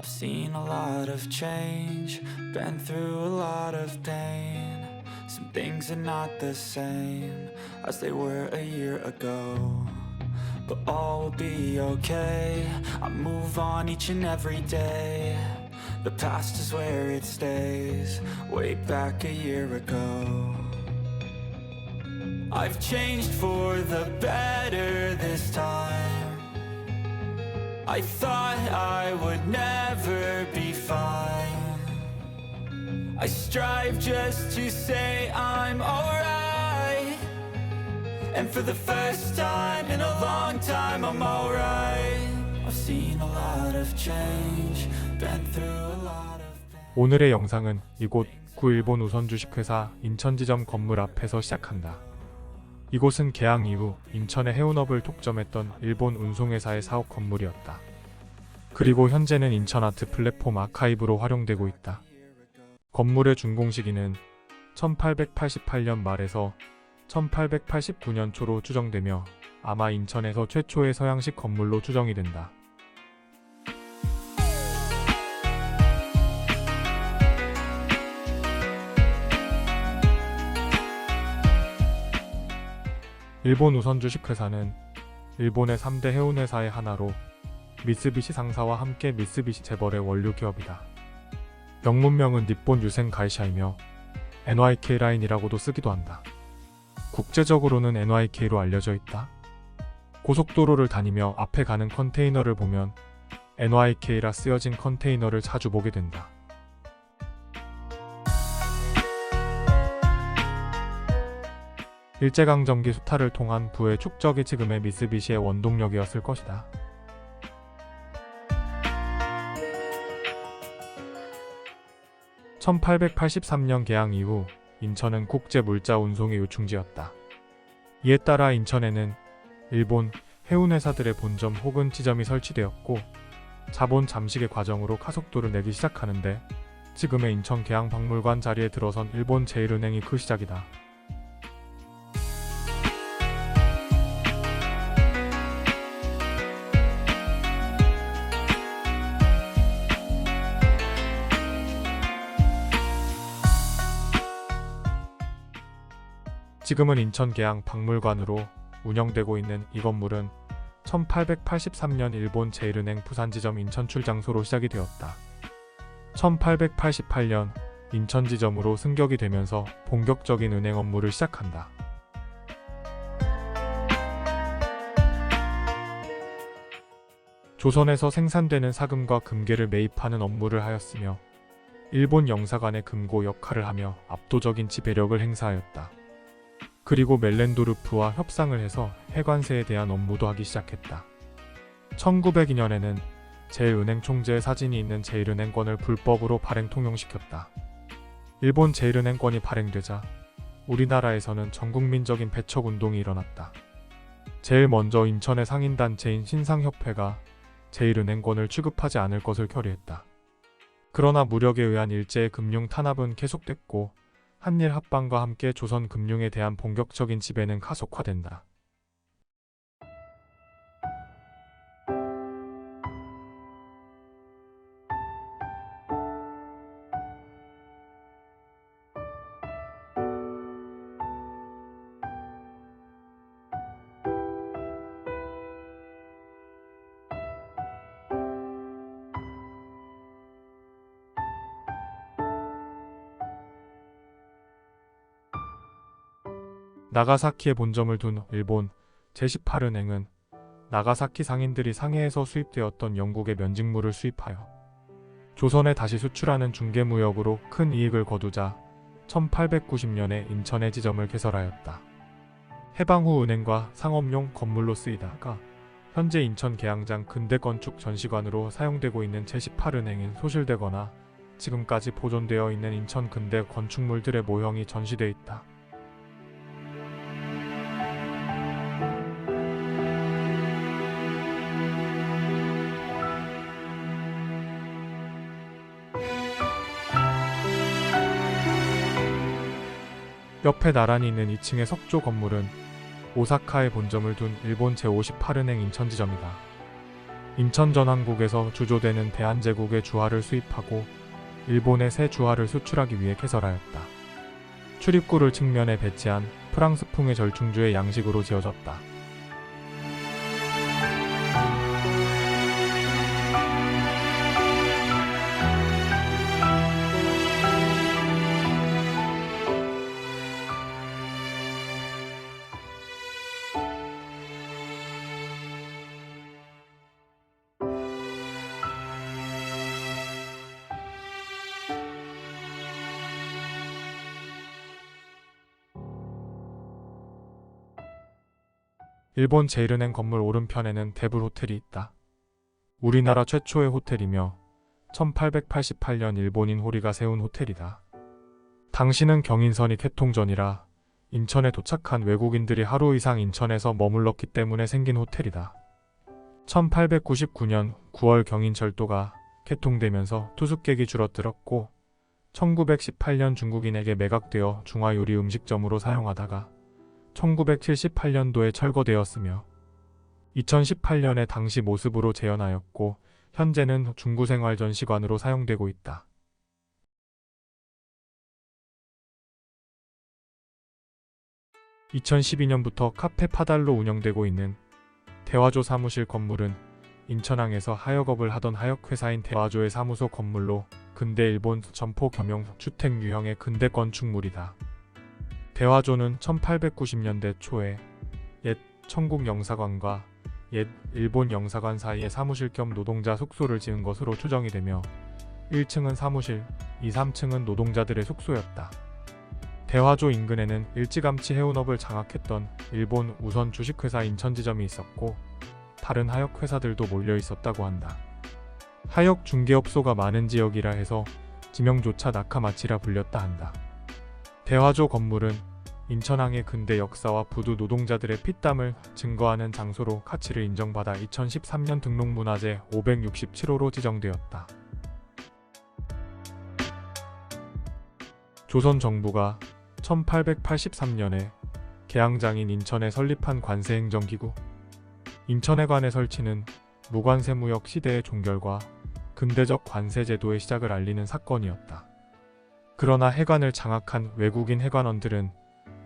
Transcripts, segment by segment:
I've seen a lot of change, been through a lot of pain. Some things are not the same as they were a year ago, but all will be okay. I move on each and every day. The past is where it stays, way back a year ago. I've changed for the better this time. I thought I would never be fine. I strive just to say I'm alright, and for the first time in a long time I'm alright. I've seen a lot of change, been through a lot of pain. 오늘의 영상은 이곳 구일본 우선 주식회사 인천지점 건물 앞에서 시작한다. 이곳은 개항 이후 인천의 해운업을 독점했던 일본 운송회사의 사옥 건물이었다. 그리고 현재는 인천 아트 플랫폼 아카이브로 활용되고 있다. 건물의 준공 시기는 1888년 말에서 1889년 초로 추정되며 아마 인천에서 최초의 서양식 건물로 추정이 된다. 일본 우선 주식회사는 일본의 3대 해운회사의 하나로 미쓰비시 상사와 함께 미쓰비시 재벌의 원료 기업이다. 영문명은 니폰 유생 가이샤이며 NYK 라인이라고도 쓰기도 한다. 국제적으로는 NYK로 알려져 있다. 고속도로를 다니며 앞에 가는 컨테이너를 보면 NYK라 쓰여진 컨테이너를 자주 보게 된다. 일제강점기 수탈을 통한 부의 축적이 지금의 미쓰비시의 원동력이었을 것이다. (1883년) 개항 이후 인천은 국제물자 운송의 요충지였다. 이에 따라 인천에는 일본 해운회사들의 본점 혹은 지점이 설치되었고 자본 잠식의 과정으로 가속도를 내기 시작하는데 지금의 인천 계양박물관 자리에 들어선 일본 제1은행이 그 시작이다. 지금은 인천 계양 박물관으로 운영되고 있는 이 건물은 1883년 일본 제1은행 부산지점 인천 출장소로 시작이 되었다. 1888년 인천지점으로 승격이 되면서 본격적인 은행 업무를 시작한다. 조선에서 생산되는 사금과 금괴를 매입하는 업무를 하였으며 일본 영사관의 금고 역할을 하며 압도적인 지배력을 행사하였다. 그리고 멜렌도르프와 협상을 해서 해관세에 대한 업무도 하기 시작했다. 1902년에는 제1은행 총재의 사진이 있는 제1은행권을 불법으로 발행 통용시켰다. 일본 제1은행권이 발행되자 우리나라에서는 전국민적인 배척운동이 일어났다. 제일 먼저 인천의 상인단체인 신상협회가 제1은행권을 취급하지 않을 것을 결의했다. 그러나 무력에 의한 일제의 금융 탄압은 계속됐고 한일 합방과 함께 조선 금융에 대한 본격적인 지배는 가속화된다. 나가사키에 본점을 둔 일본 제18은행은 나가사키 상인들이 상해에서 수입되었던 영국의 면직물을 수입하여 조선에 다시 수출하는 중개무역으로 큰 이익을 거두자 1890년에 인천에 지점을 개설하였다. 해방 후 은행과 상업용 건물로 쓰이다가 현재 인천 계양장 근대건축 전시관으로 사용되고 있는 제18은행인 소실되거나 지금까지 보존되어 있는 인천 근대 건축물들의 모형이 전시되어 있다. 옆에 나란히 있는 2층의 석조 건물은 오사카에 본점을 둔 일본 제58은행 인천지점이다. 인천전왕국에서 주조되는 대한제국의 주화를 수입하고 일본의 새 주화를 수출하기 위해 개설하였다. 출입구를 측면에 배치한 프랑스풍의 절충주의 양식으로 지어졌다. 일본 제일은행 건물 오른편에는 데불 호텔이 있다. 우리나라 최초의 호텔이며 1888년 일본인 호리가 세운 호텔이다. 당시는 경인선이 개통 전이라 인천에 도착한 외국인들이 하루 이상 인천에서 머물렀기 때문에 생긴 호텔이다. 1899년 9월 경인철도가 개통되면서 투숙객이 줄어들었고 1918년 중국인에게 매각되어 중화요리 음식점으로 사용하다가 1978년도에 철거되었으며 2018년에 당시 모습으로 재현하였고 현재는 중구생활전시관으로 사용되고 있다. (2012년부터) 카페 파달로 운영되고 있는 대화조 사무실 건물은 인천항에서 하역업을 하던 하역회사인 대화조의 사무소 건물로 근대 일본 점포 겸용 주택 유형의 근대 건축물이다. 대화조는 1890년대 초에 옛 청국 영사관과 옛 일본 영사관 사이에 사무실 겸 노동자 숙소를 지은 것으로 추정이 되며 1층은 사무실, 2, 3층은 노동자들의 숙소였다. 대화조 인근에는 일찌감치 해운업을 장악했던 일본 우선 주식회사 인천지점이 있었고 다른 하역회사들도 몰려 있었다고 한다. 하역 중개업소가 많은 지역이라 해서 지명조차 나카마치라 불렸다 한다. 대화조 건물은 인천항의 근대 역사와 부두 노동자들의 피땀을 증거하는 장소로 가치를 인정받아 2013년 등록문화재 567호로 지정되었다. 조선 정부가 1883년에 개항장인 인천에 설립한 관세행정기구 인천해관의 설치는 무관세무역 시대의 종결과 근대적 관세제도의 시작을 알리는 사건이었다. 그러나 해관을 장악한 외국인 해관원들은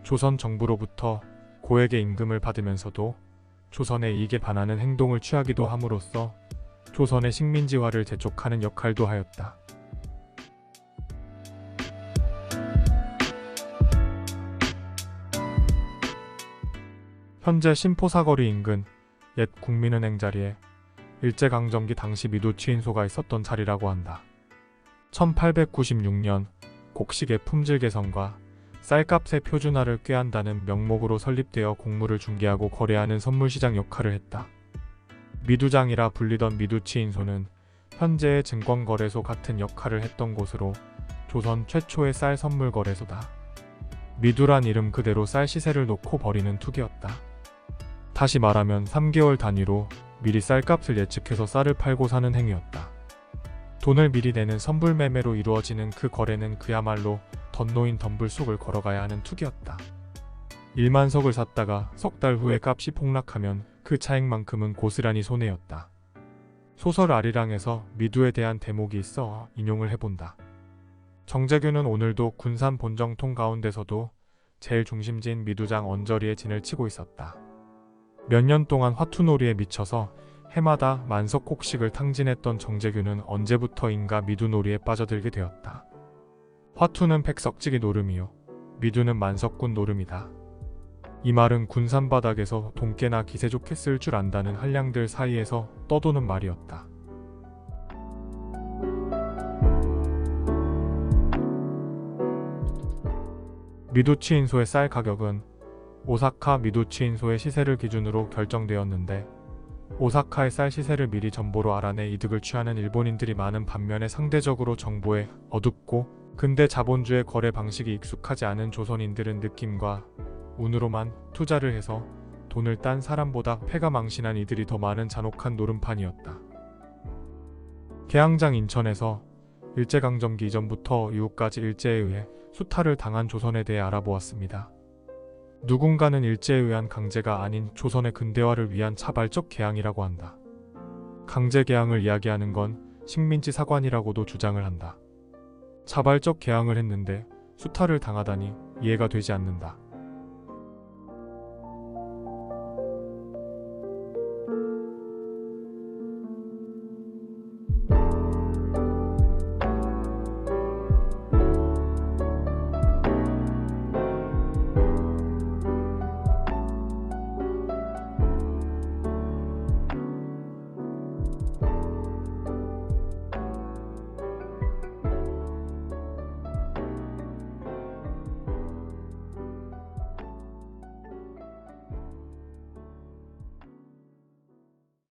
조선 정부로부터 고액의 임금을 받으면서도 조선의 이익에 반하는 행동을 취하기도 함으로써 조선의 식민지화를 재촉하는 역할도 하였다. 현재 신포사거리 인근 옛 국민은행 자리에 일제강점기 당시 미두치인소가 있었던 자리라고 한다. 1896년 곡식의 품질 개선과 쌀값의 표준화를 꾀한다는 명목으로 설립되어 곡물을 중개하고 거래하는 선물시장 역할을 했다. 미두장이라 불리던 미두치인소는 현재의 증권거래소 같은 역할을 했던 곳으로 조선 최초의 쌀 선물거래소다. 미두란 이름 그대로 쌀 시세를 놓고 벌이는 투기였다. 다시 말하면 3개월 단위로 미리 쌀값을 예측해서 쌀을 팔고 사는 행위였다. 돈을 미리 내는 선불매매로 이루어지는 그 거래는 그야말로 덧노인 덤불속을 걸어가야 하는 투기였다. 1만 석을 샀다가 석 달 후에 값이 폭락하면 그 차액만큼은 고스란히 손해였다. 소설 아리랑에서 미두에 대한 대목이 있어 인용을 해본다. 정재규는 오늘도 군산 본정통 가운데서도 제일 중심지인 미두장 언저리에 진을 치고 있었다. 몇 년 동안 화투놀이에 미쳐서 해마다 만석 곡식을 탕진했던 정재규는 언제부터인가 미두놀이에 빠져들게 되었다. 화투는 백석지기 노름이요 미두는 만석군 노름이다. 이 말은 군산 바닥에서 돈깨나 기세 좋게 쓸 줄 안다는 한량들 사이에서 떠도는 말이었다. 미두치인소의 쌀 가격은 오사카 미두치인소의 시세를 기준으로 결정되었는데 오사카의 쌀 시세를 미리 정보로 알아내 이득을 취하는 일본인들이 많은 반면에 상대적으로 정보에 어둡고 근대 자본주의 거래 방식이 익숙하지 않은 조선인들은 느낌과 운으로만 투자를 해서 돈을 딴 사람보다 패가 망신한 이들이 더 많은 잔혹한 노름판이었다. 개항장 인천에서 일제강점기 이전부터 이후까지 일제에 의해 수탈을 당한 조선에 대해 알아보았습니다. 누군가는 일제에 의한 강제가 아닌 조선의 근대화를 위한 자발적 개항이라고 한다. 강제 개항을 이야기하는 건 식민지 사관이라고도 주장을 한다. 자발적 개항을 했는데 수탈을 당하다니 이해가 되지 않는다.